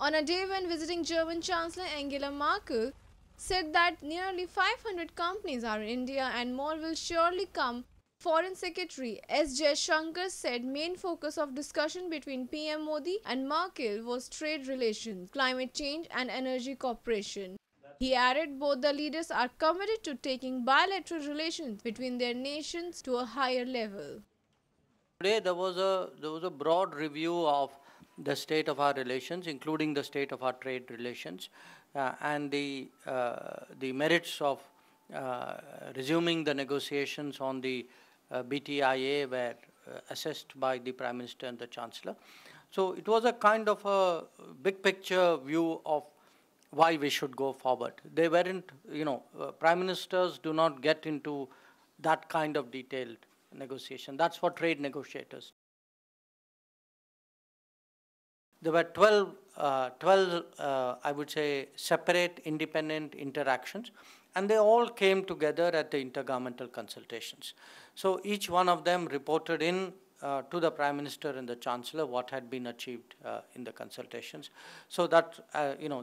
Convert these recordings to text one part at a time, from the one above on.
on a day when visiting German Chancellor Angela Merkel said that nearly 500 companies are in India and more will surely come. Foreign Secretary S. Jaishankar said main focus of discussion between PM Modi and Merkel was trade relations, climate change and energy cooperation. He added both the leaders are committed to taking bilateral relations between their nations to a higher level. Today there was a broad review of the state of our relations, including the state of our trade relations, and the merits of resuming the negotiations on the BTIA were assessed by the Prime Minister and the Chancellor. So it was a kind of a big picture view of why we should go forward. They weren't, Prime Ministers do not get into that kind of detailed negotiation. That's for trade negotiators. There were 12 I would say, separate independent interactions, and they all came together at the intergovernmental consultations. So each one of them reported in to the Prime Minister and the Chancellor what had been achieved in the consultations. So that,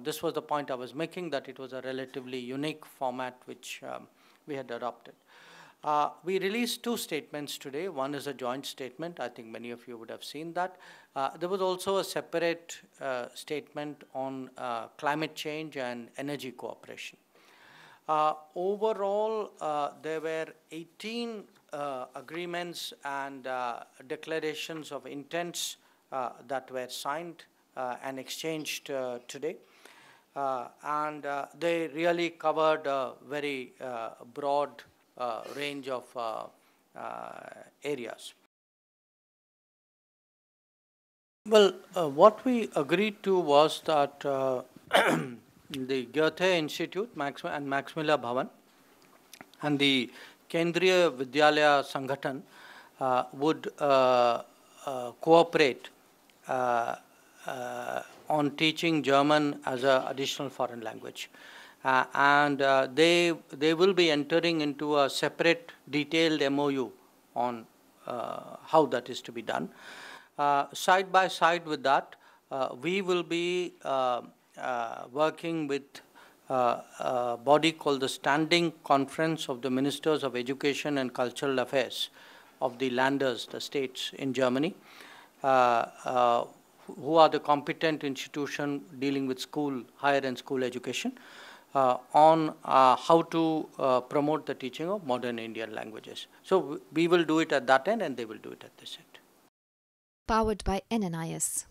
this was the point I was making, that it was a relatively unique format which we had adopted. We released two statements today. One is a joint statement. I think many of you would have seen that. There was also a separate statement on climate change and energy cooperation. Overall, there were 18 agreements and declarations of intents that were signed and exchanged today. And they really covered a very broad range of areas. Well, what we agreed to was that the Goethe Institute and Max Miller Bhavan and the Kendriya Vidyalaya Sangathan would cooperate on teaching German as an additional foreign language. And they will be entering into a separate detailed MOU on how that is to be done. Side by side with that, we will be working with a body called the Standing Conference of the Ministers of Education and Cultural Affairs of the Länders, the states in Germany, who are the competent institution dealing with higher and school education, on how to promote the teaching of modern Indian languages. So we will do it at that end and they will do it at this end. Powered by NNIS.